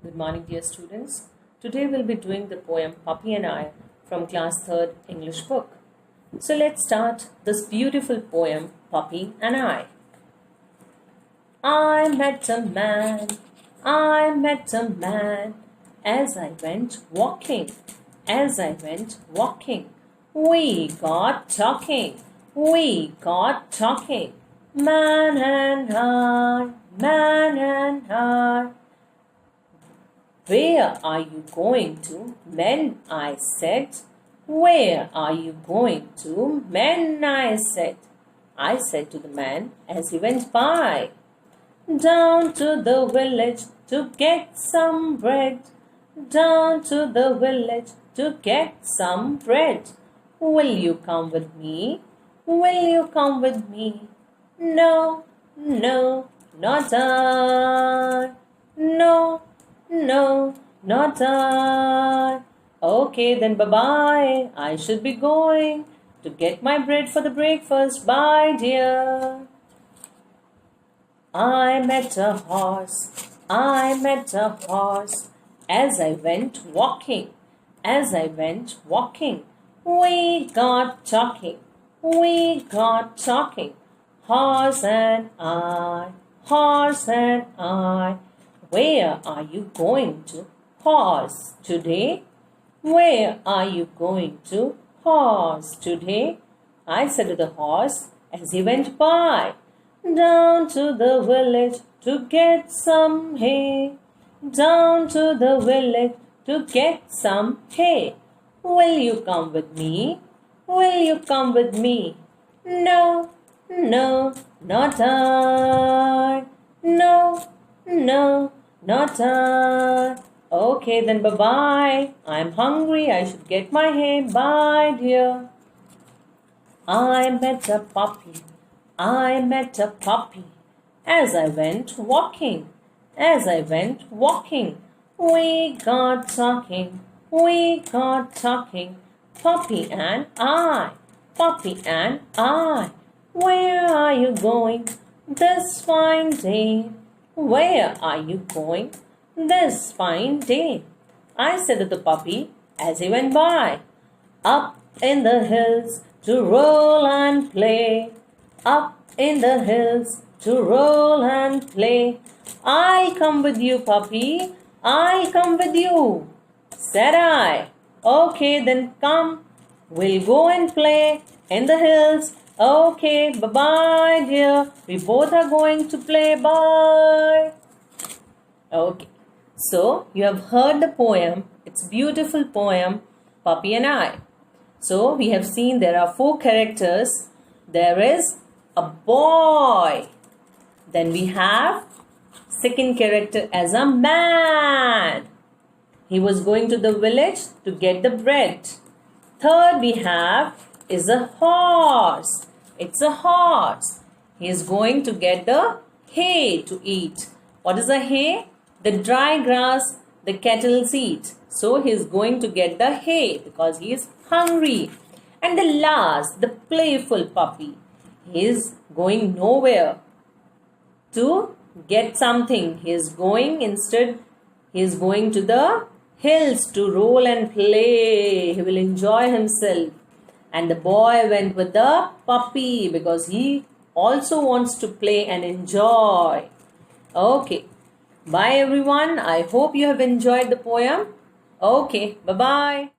Good morning, dear students. Today we'll be doing the poem Puppy and I from class 3rd English book. So let's start this beautiful poem Puppy and I. I met a man, as I went walking, we got talking, man and I. Where are you going to, men? I said. Where are you going to, men? I said to the man as he went by. Down to the village to get some bread. Down to the village to get some bread. Will you come with me? Will you come with me? No, not I. No, not I. Okay, then bye-bye. I should be going to get my bread for the breakfast. Bye, dear. I met a horse, as I went walking, we got talking, horse and I. Where are you going to, horse, today? Where are you going to, horse, today? I said to the horse as he went by. Down to the village to get some hay. Down to the village to get some hay. Will you come with me? Will you come with me? No, not I. No, not I. Okay, then bye-bye. I'm hungry. I should get my hay. Bye, dear. I met a puppy, as I went walking, we got talking, puppy and I. Where are you going this fine day? Where are you going this fine day? I said to the puppy as he went by. Up in the hills to roll and play. Up in the hills to roll and play. I'll come with you, puppy. I'll come with you, said I. Okay, then come. We'll go and play in the hills. Okay, bye-bye, dear. We both are going to play. Bye. Okay, so you have heard the poem. It's a beautiful poem, Puppy and I. So we have seen there are 4 characters. There is a boy. Then we have second character as a man. He was going to the village to get the bread. Third we have is a horse. It's a horse. He is going to get the hay to eat. What is the hay? The dry grass the cattle eat. So he is going to get the hay because he is hungry. And the last, the playful puppy. He is going nowhere to get something. He is going to the hills to roll and play. He will enjoy himself. And the boy went with the puppy because he also wants to play and enjoy. Okay. Bye everyone. I hope you have enjoyed the poem. Okay. Bye-bye.